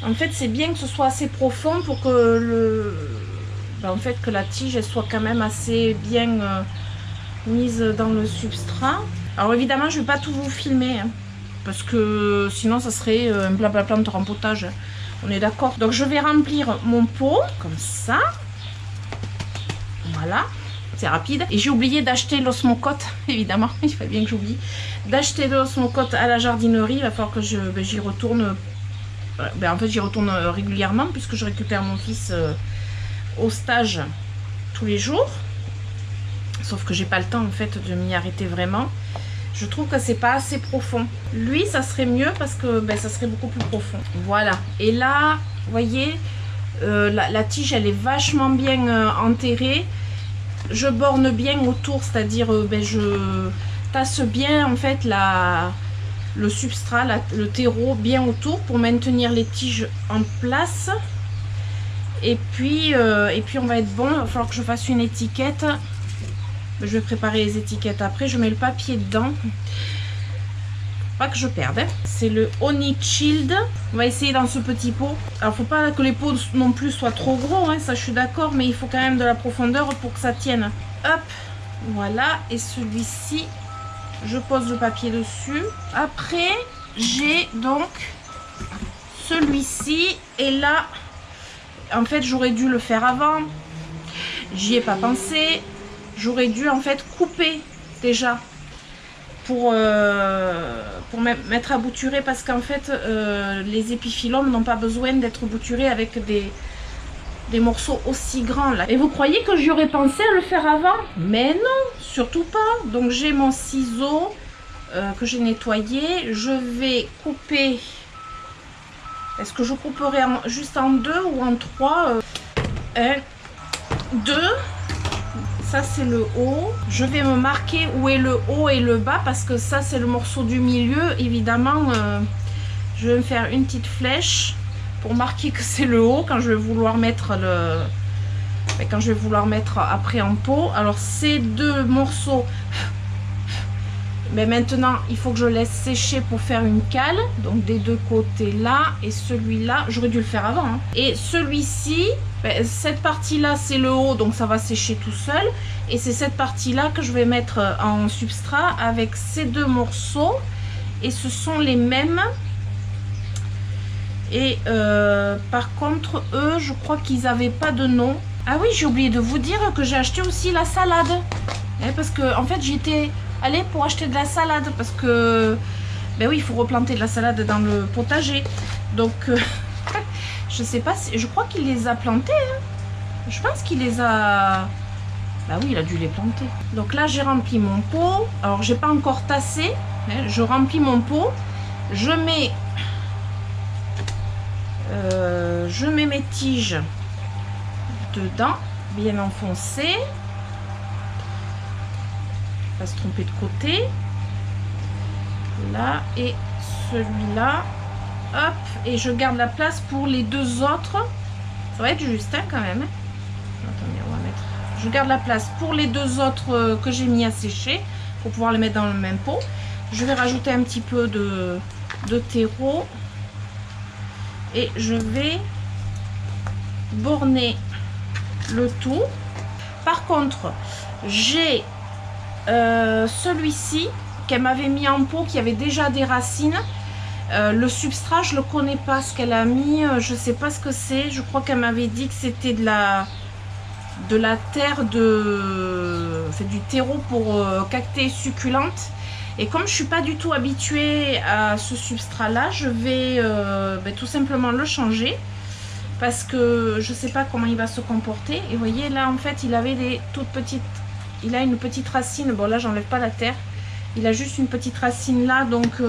En fait, c'est bien que ce soit assez profond pour que que la tige elle soit quand même assez bien mise dans le substrat. Alors évidemment, je ne vais pas tout vous filmer, hein, parce que sinon ça serait un blablabla de rempotage, hein. On est d'accord. Donc je vais remplir mon pot comme ça. Voilà, c'est rapide. Et j'ai oublié d'acheter l'osmocote, évidemment. Il fallait bien que j'oublie d'acheter l'osmocote à la jardinerie. Il va falloir que j'y retourne. En fait, j'y retourne régulièrement puisque je récupère mon fils au stage tous les jours. Sauf que j'ai pas le temps en fait de m'y arrêter vraiment. Je trouve que c'est pas assez profond. Lui, ça serait mieux parce que ça serait beaucoup plus profond. Voilà. Et là, vous voyez, la tige, elle est vachement bien enterrée. Je borne bien autour, c'est-à-dire je tasse bien en fait le substrat, le terreau bien autour pour maintenir les tiges en place. Et puis on va être bon. Il va falloir que je fasse une étiquette. Je vais préparer les étiquettes après. Je mets le papier dedans. Pas que je perde. Hein. C'est le Honey Chilled. On va essayer dans ce petit pot. Alors, faut pas que les pots non plus soient trop gros. Hein, ça, je suis d'accord. Mais il faut quand même de la profondeur pour que ça tienne. Hop. Voilà. Et celui-ci, je pose le papier dessus. Après, j'ai donc celui-ci. Et là, en fait, j'aurais dû le faire avant. J'y ai pas pensé. J'aurais dû, en fait, couper déjà. Pour mettre à bouturer parce qu'en fait les épiphylomes n'ont pas besoin d'être bouturés avec des morceaux aussi grands là. Et vous croyez que j'y aurais pensé à le faire avant? Mais non, surtout pas. Donc j'ai mon ciseau que j'ai nettoyé. Je vais couper. Est-ce que je couperai juste en 2 ou en 3? 1, 2. Ça c'est le haut. Je vais me marquer où est le haut et le bas parce que ça c'est le morceau du milieu. Évidemment, je vais me faire une petite flèche pour marquer que c'est le haut quand je vais vouloir mettre après en pot. Alors ces deux morceaux, mais maintenant il faut que je laisse sécher pour faire une cale. Donc des deux côtés là et celui-là, j'aurais dû le faire avant. Hein. Et celui-ci. Cette partie-là, c'est le haut, donc ça va sécher tout seul. Et c'est cette partie-là que je vais mettre en substrat avec ces deux morceaux. Et ce sont les mêmes. Et par contre, eux, je crois qu'ils n'avaient pas de nom. Ah oui, j'ai oublié de vous dire que j'ai acheté aussi la salade. Parce que, en fait, j'étais allée pour acheter de la salade. Parce que, ben oui, il faut replanter de la salade dans le potager. Donc... je sais pas si... Je crois qu'il les a plantés. Hein. Je pense qu'il les a... Bah oui, il a dû les planter. Donc là, j'ai rempli mon pot. Alors, j'ai pas encore tassé. Hein. Je remplis mon pot. Je mets mes tiges dedans. Bien enfoncées. Pas se tromper de côté. Là. Et celui-là. Hop, et je garde la place pour les deux autres. Ça va être juste, hein, quand même. Attendez, on va mettre... Je garde la place pour les deux autres que j'ai mis à sécher pour pouvoir les mettre dans le même pot. Je vais rajouter un petit peu de terreau. Et je vais borner le tout. Par contre, j'ai celui-ci qu'elle m'avait mis en pot qui avait déjà des racines. Le substrat, je le connais pas ce qu'elle a mis, je sais pas ce que c'est. Je crois qu'elle m'avait dit que c'était de la terre du terreau pour cactés succulentes. Et comme je suis pas du tout habituée à ce substrat là, je vais tout simplement le changer parce que je sais pas comment il va se comporter. Et vous voyez là, en fait, il avait des toutes petites, il a une petite racine. Bon là, j'enlève pas la terre, il a juste une petite racine là, donc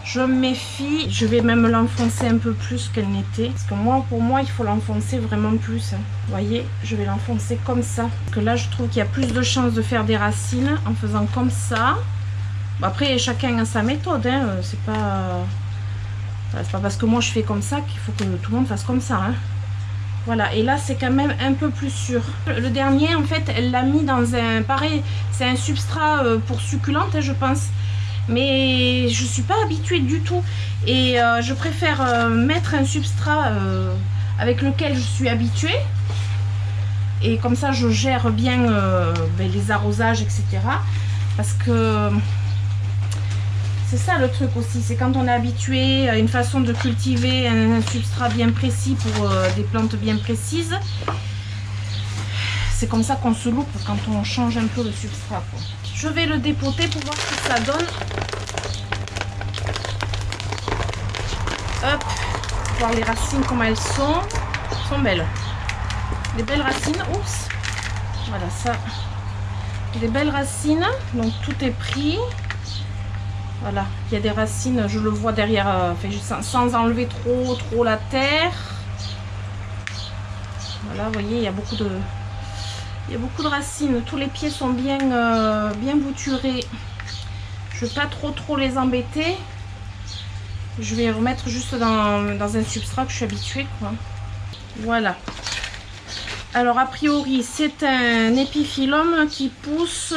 je me méfie. Je vais même l'enfoncer un peu plus qu'elle n'était. Parce que moi, pour moi, il faut l'enfoncer vraiment plus. Hein. Vous voyez, je vais l'enfoncer comme ça. Parce que là, je trouve qu'il y a plus de chances de faire des racines en faisant comme ça. Bon, après, chacun a sa méthode. Hein. C'est pas parce que moi, je fais comme ça qu'il faut que tout le monde fasse comme ça. Hein. Voilà, et là, c'est quand même un peu plus sûr. Le dernier, en fait, elle l'a mis dans un... Pareil, c'est un substrat pour succulente, hein, je pense. Mais je suis pas habituée du tout et je préfère mettre un substrat avec lequel je suis habituée et comme ça je gère bien les arrosages, etc. Parce que c'est ça le truc aussi, c'est quand on est habitué à une façon de cultiver un substrat bien précis pour des plantes bien précises, c'est comme ça qu'on se loupe quand on change un peu le substrat, quoi. Je vais le dépoter pour voir ce que ça donne. Hop, voir les racines comment elles sont. Elles sont belles. Des belles racines. Oups. Voilà ça. Des belles racines. Donc tout est pris. Voilà. Il y a des racines, je le vois derrière, sans enlever trop la terre. Voilà, vous voyez, il y a beaucoup de... Il y a beaucoup de racines, tous les pieds sont bien bouturés. Je ne vais pas trop les embêter. Je vais remettre juste dans un substrat que je suis habituée, quoi. Voilà. Alors a priori c'est un épiphyllum qui pousse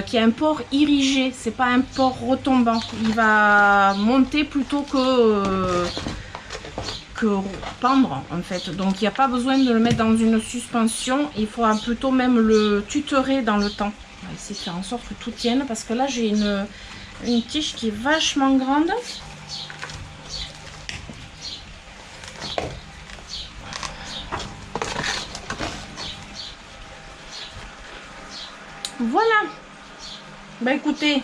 qui a un port irrigé, c'est pas un port retombant. Il va monter plutôt que pendre en fait. Donc il n'y a pas besoin de le mettre dans une suspension. Il faudra plutôt même le tutorer dans le temps. On va essayer de faire en sorte que tout tienne parce que là j'ai une tige qui est vachement grande. Voilà. Bah écoutez,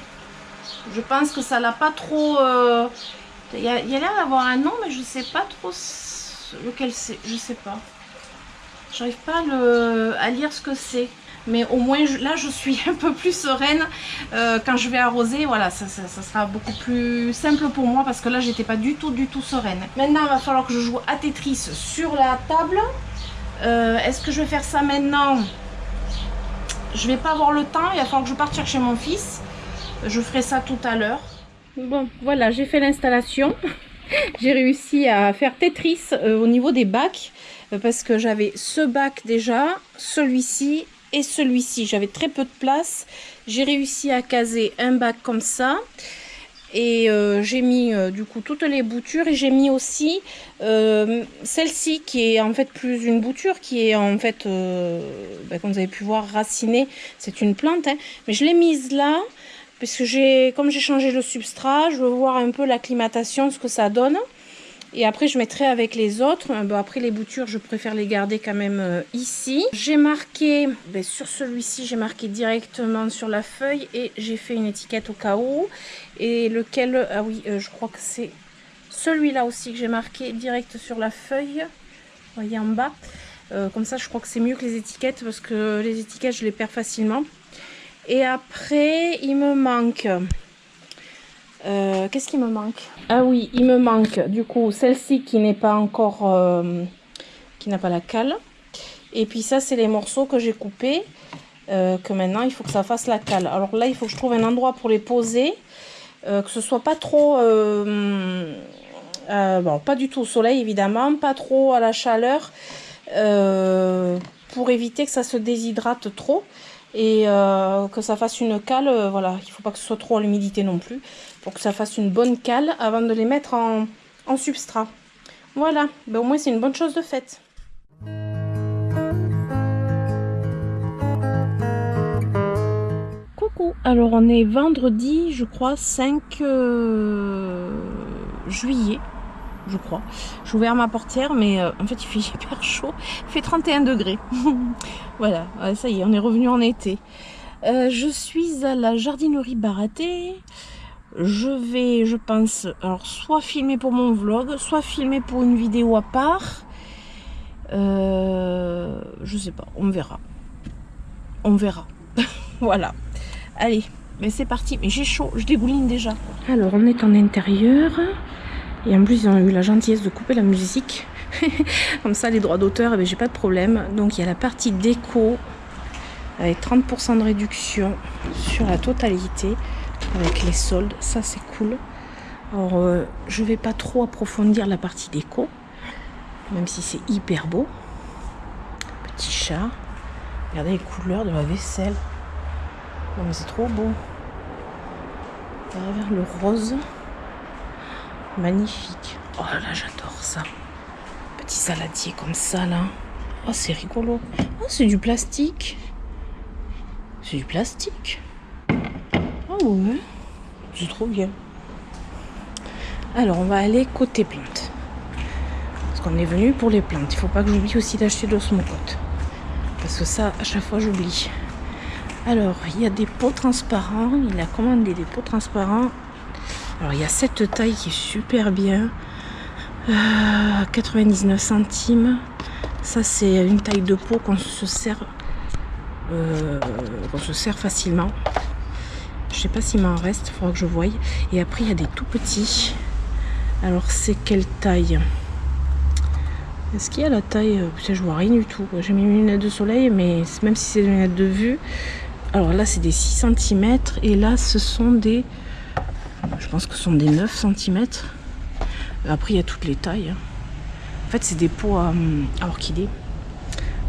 je pense que ça l'a pas trop... Il y a l'air d'avoir un nom, mais je sais pas trop lequel c'est. Je sais pas. J'arrive pas à lire ce que c'est. Mais au moins, là, je suis un peu plus sereine quand je vais arroser. Voilà, ça sera beaucoup plus simple pour moi parce que là, j'étais pas du tout sereine. Maintenant, il va falloir que je joue à Tetris sur la table. Est-ce que je vais faire ça maintenant? Je vais pas avoir le temps. Il va falloir que je parte chercher mon fils. Je ferai ça tout à l'heure. Bon, voilà, j'ai fait l'installation. J'ai réussi à faire Tetris au niveau des bacs parce que j'avais ce bac déjà, celui-ci et celui-ci. J'avais très peu de place. J'ai réussi à caser un bac comme ça et j'ai mis du coup toutes les boutures et j'ai mis aussi celle-ci qui est en fait plus une bouture qui est en fait, comme vous avez pu voir, racinée. C'est une plante, hein, mais je l'ai mise là. Parce que comme j'ai changé le substrat, je veux voir un peu l'acclimatation, ce que ça donne. Et après, je mettrai avec les autres. Bon, après, les boutures, je préfère les garder quand même ici. J'ai marqué, sur celui-ci, j'ai marqué directement sur la feuille. Et j'ai fait une étiquette au cas où. Et lequel, ah oui, je crois que c'est celui-là aussi que j'ai marqué direct sur la feuille. Vous voyez en bas. Comme ça, je crois que c'est mieux que les étiquettes. Parce que les étiquettes, je les perds facilement. Et après, il me manque... qu'est-ce qu'il me manque? Ah oui, il me manque du coup celle-ci qui n'est pas encore... qui n'a pas la cale. Et puis ça, c'est les morceaux que j'ai coupés. Que maintenant, il faut que ça fasse la cale. Alors là, il faut que je trouve un endroit pour les poser. Que ce soit pas trop... bon, pas du tout au soleil, évidemment. Pas trop à la chaleur. Pour éviter que ça se déshydrate trop. Et que ça fasse une cale, voilà, il ne faut pas que ce soit trop à l'humidité non plus, pour que ça fasse une bonne cale avant de les mettre en substrat. Voilà, ben, au moins c'est une bonne chose de faite. Coucou, alors on est vendredi, je crois, 5 juillet. Je crois. J'ai ouvert ma portière, mais en fait il fait hyper chaud. Il fait 31 degrés. Voilà, ça y est, on est revenu en été. Je suis à la jardinerie Baraté. Je vais, je pense, alors soit filmer pour mon vlog, soit filmer pour une vidéo à part. Je sais pas, on verra. On verra. Voilà. Allez, mais c'est parti. Mais j'ai chaud, je dégouline déjà. Alors, on est en intérieur. Et en plus, ils ont eu la gentillesse de couper la musique. Comme ça, les droits d'auteur, j'ai pas de problème. Donc, il y a la partie déco avec 30% de réduction sur la totalité avec les soldes. Ça, c'est cool. Alors, je vais pas trop approfondir la partie déco, même si c'est hyper beau. Petit chat. Regardez les couleurs de la vaisselle. Non, mais c'est trop beau. Derrière le rose. Magnifique. Oh là, j'adore ça. Petit saladier comme ça, là. Oh, c'est rigolo. Oh, c'est du plastique. C'est du plastique. Oh ouais. C'est trop bien. Alors, on va aller côté plantes. Parce qu'on est venu pour les plantes. Il faut pas que j'oublie aussi d'acheter de l'osmocote. Parce que ça, à chaque fois, j'oublie. Alors, il y a des pots transparents. Il a commandé des pots transparents. Alors, il y a cette taille qui est super bien. 99 centimes. Ça, c'est une taille de pot qu'on se sert facilement. Je sais pas s'il m'en reste, il faudra que je voie. Et après, il y a des tout petits. Alors, c'est quelle taille? Est-ce qu'il y a la taille? Putain, je vois rien du tout. J'ai mis mes lunettes de soleil, mais même si c'est des lunettes de vue. Alors là, c'est des 6 cm. Et là, ce sont des... Je pense que ce sont des 9 cm. Après, il y a toutes les tailles. En fait, c'est des pots à orchidées.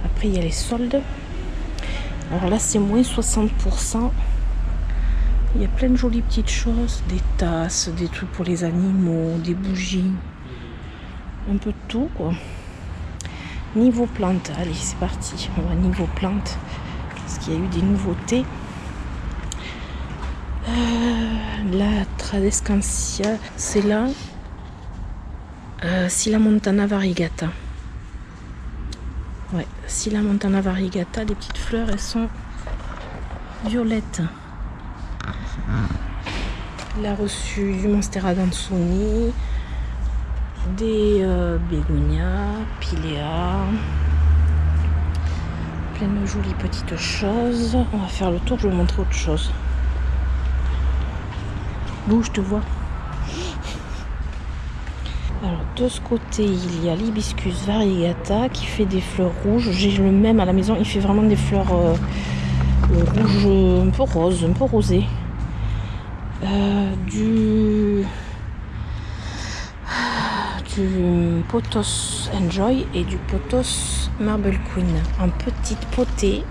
Après, il y a les soldes. Alors là, c'est moins 60%. Il y a plein de jolies petites choses, des tasses, des trucs pour les animaux, des bougies, un peu de tout quoi. Niveau plantes, allez c'est parti, on va niveau plantes, parce qu'il y a eu des nouveautés. La Tradescantia, c'est là, Scilla montana variegata. Ouais, Scilla montana variegata, les petites fleurs, elles sont violettes. Il a reçu du Monstera Dansoni, des bégonias, piléas, plein de jolies petites choses. On va faire le tour, je vais vous montrer autre chose. D'où je te vois. Alors de ce côté il y a l'hibiscus variegata qui fait des fleurs rouges. J'ai le même à la maison, il fait vraiment des fleurs rouges, un peu rose, un peu rosé. Du Pothos Enjoy et du Pothos Marble Queen en petite potée.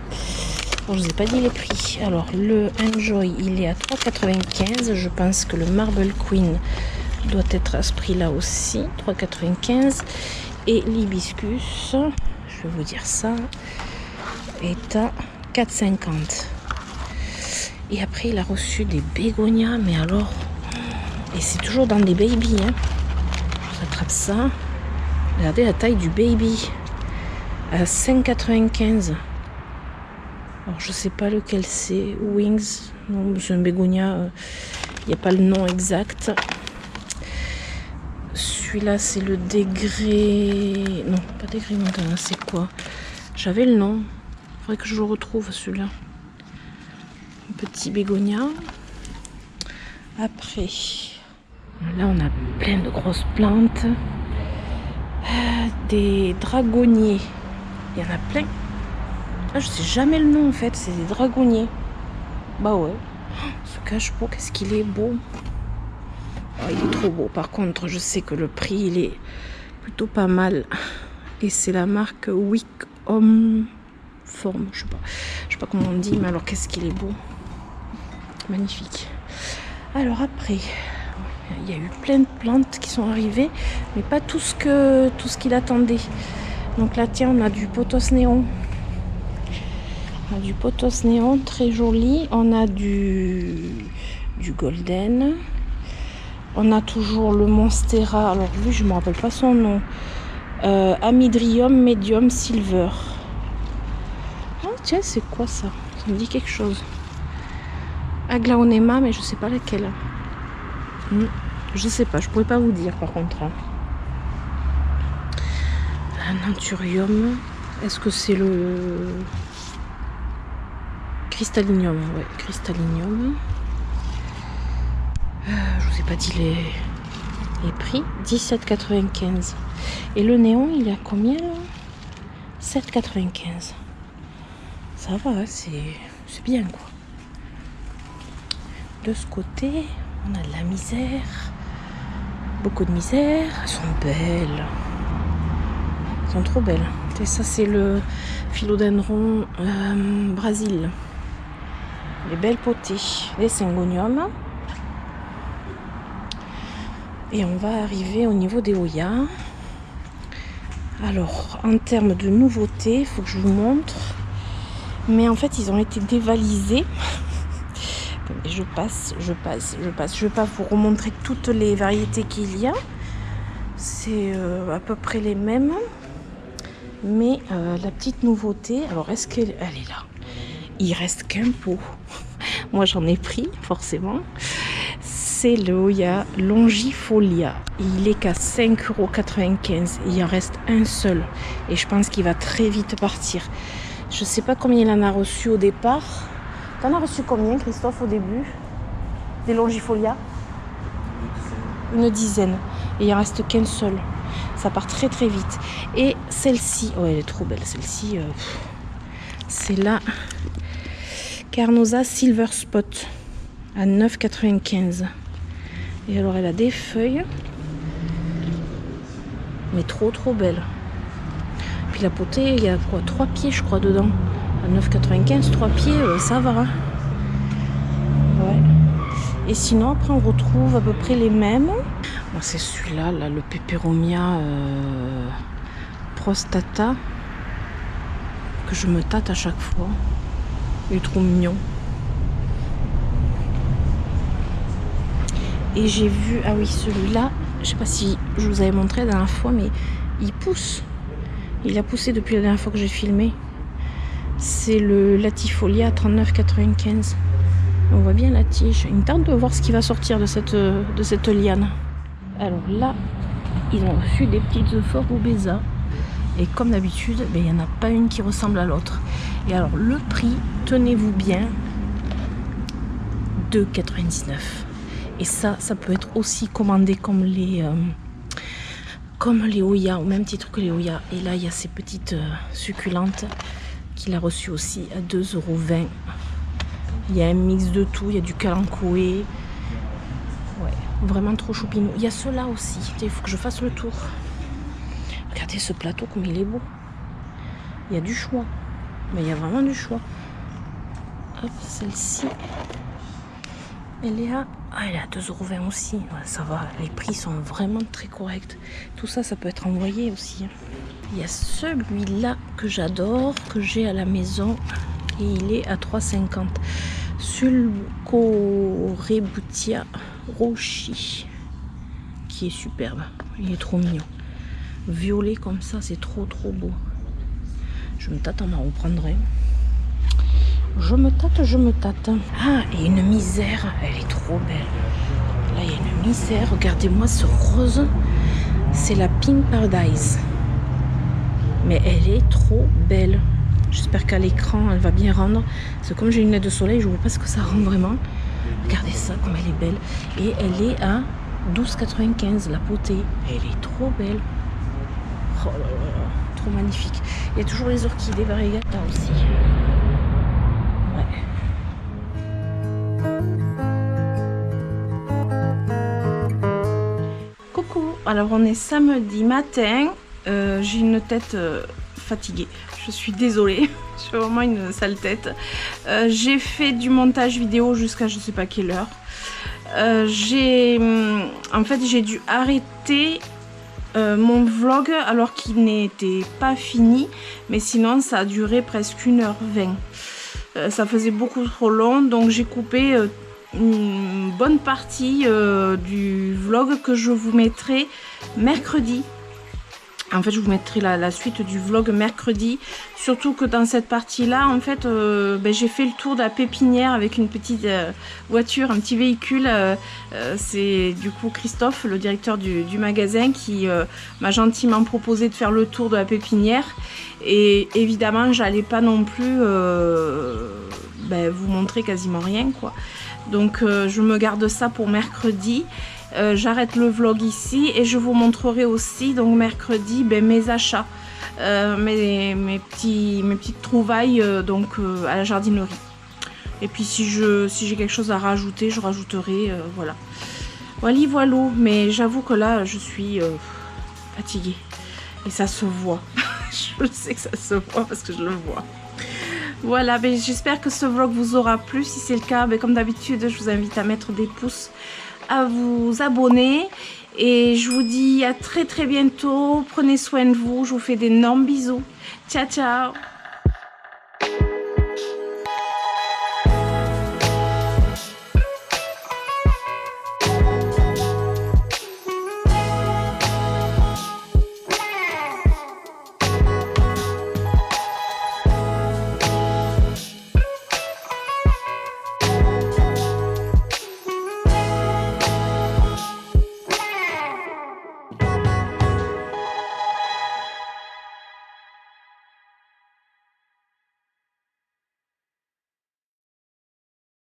Bon, je ne vous ai pas dit les prix. Alors le Enjoy il est à 3,95 €. Je pense que le Marble Queen doit être à ce prix là aussi, 3,95 €. Et l'hibiscus, je vais vous dire ça, est à 4,50 €. Et après il a reçu des bégonias, mais alors, et c'est toujours dans des baby, hein. J'attrape ça, regardez la taille du baby, à 5,95 €. Alors je sais pas lequel c'est, Wings, non c'est un bégonia, il n'y a pas le nom exact. Celui-là c'est le degré, non pas degré montana, c'est quoi? J'avais le nom, il faudrait que je le retrouve celui-là. Un petit bégonia. Après, là on a plein de grosses plantes, des dragonniers, il y en a plein. Ah, je sais jamais le nom en fait, c'est des dragonniers. Bah ouais, ce cache-pot, qu'est-ce qu'il est beau. Oh, il est trop beau. Par contre, je sais que le prix il est plutôt pas mal. Et c'est la marque Wick Home Form, je sais pas comment on dit, mais alors qu'est-ce qu'il est beau. Magnifique. Alors après, il y a eu plein de plantes qui sont arrivées, mais pas tout ce qu'il attendait. Donc là, tiens, on a du pothos néon. On a du pothos néon, très joli. On a du golden. On a toujours le Monstera. Alors lui, je me rappelle pas son nom. Amydrium medium silver. Ah tiens, c'est quoi ça? Ça me dit quelque chose. Aglaonema, mais je sais pas laquelle. Je sais pas, je pourrais pas vous dire par contre. Un Anthurium. Est-ce que c'est le Crystallinium? Ouais, Crystallinium. Je vous ai pas dit les prix. 17,95 €. Et le néon, il est à combien là? 7,95 €. Ça va, c'est bien quoi. De ce côté, on a de la misère. Beaucoup de misère. Elles sont belles. Elles sont trop belles. Et ça, c'est le philodendron Brésil. Les belles potées. Les syngoniums. Et on va arriver au niveau des Oyas. Alors, en termes de nouveautés, il faut que je vous montre. Mais en fait, ils ont été dévalisés. Je passe. Je ne vais pas vous remontrer toutes les variétés qu'il y a. C'est à peu près les mêmes. Mais la petite nouveauté, alors est-ce qu'elle est là? Il reste qu'un pot. Moi j'en ai pris, forcément. C'est le Oya Longifolia. Il est qu'à 5,95 €. Il en reste un seul. Et je pense qu'il va très vite partir. Je ne sais pas combien il en a reçu au départ. T'en as reçu combien, Christophe, au début? Des Longifolia? Une dizaine. Et il en reste qu'un seul. Ça part très très vite. Et celle-ci, oh elle est trop belle celle-ci. C'est la Carnosa Silver Spot à 9,95 €. Et alors elle a des feuilles, mais trop belle. Puis la potée, il y a quoi, 3 pieds je crois dedans. À 9,95 €, 3 pieds, ça va. Ouais. Et sinon, après, on retrouve à peu près les mêmes. Bon, c'est celui-là, là, le Peperomia Prostata, que je me tâte à chaque fois. Il est trop mignon. Et j'ai vu, ah oui, celui-là, je sais pas si je vous avais montré la dernière fois, mais il pousse. Il a poussé depuis la dernière fois que j'ai filmé. C'est le Latifolia 39,95. On voit bien la tige. Il me tarde de voir ce qui va sortir de cette liane. Alors là, ils ont reçu des petites Forbobesa. Et comme d'habitude, ben, il n'y en a pas une qui ressemble à l'autre. Et alors le prix, tenez-vous bien, 2,99. Et ça peut être aussi commandé comme les Oya, au même titre que les Oya. Et là, il y a ces petites succulentes qu'il a reçues aussi à 2,20 €. Il y a un mix de tout, il y a du calanchoé. Ouais, vraiment trop choupinou. Il y a ceux-là aussi. Il faut que je fasse le tour. Regardez ce plateau comme il est beau. Il y a du choix. Mais il y a vraiment du choix. Hop, celle-ci. Elle est à 2,20 € aussi. Ouais, ça va, les prix sont vraiment très corrects. Tout ça, ça peut être envoyé aussi. Il y a celui-là que j'adore, que j'ai à la maison. Et il est à 3,50 €. Sulcorebutia Roshi. Qui est superbe. Il est trop mignon. Violet comme ça, c'est trop beau. Je me tâte, on en reprendrait. Je me tâte. Ah, et une misère, elle est trop belle. Là, il y a une misère. Regardez-moi ce rose. C'est la Pink Paradise. Mais elle est trop belle. J'espère qu'à l'écran, elle va bien rendre. Parce que comme j'ai une lunette de soleil, je ne vois pas ce que ça rend vraiment. Regardez ça, comme elle est belle. Et elle est à 12,95 €, la potée. Elle est trop belle. Oh là là, trop magnifique. Il y a toujours les orchidées variegata aussi. Ouais. Coucou, alors on est samedi matin. J'ai une tête fatiguée. Je suis désolée. J'ai vraiment une sale tête. J'ai fait du montage vidéo jusqu'à je sais pas quelle heure. En fait, j'ai dû arrêter mon vlog alors qu'il n'était pas fini, mais sinon ça a duré presque 1h20. Ça faisait beaucoup trop long, donc j'ai coupé une bonne partie du vlog que je vous mettrai mercredi. En fait, je vous mettrai la suite du vlog mercredi. Surtout que dans cette partie-là, en fait, j'ai fait le tour de la pépinière avec une petite voiture, un petit véhicule. C'est du coup Christophe, le directeur du magasin, qui m'a gentiment proposé de faire le tour de la pépinière. Et évidemment, j'allais pas non plus vous montrer quasiment rien, quoi. Donc, je me garde ça pour mercredi. J'arrête le vlog ici et je vous montrerai aussi donc mercredi mes achats, mes petites trouvailles à la jardinerie. Et puis si j'ai quelque chose à rajouter, je rajouterai, voilà. Voilà, mais j'avoue que là je suis fatiguée et ça se voit. Je sais que ça se voit parce que je le vois. Voilà, j'espère que ce vlog vous aura plu. Si c'est le cas, comme d'habitude, je vous invite à mettre des pouces, à vous abonner et je vous dis à très bientôt. Prenez soin de vous, je vous fais d'énormes bisous. Ciao ciao.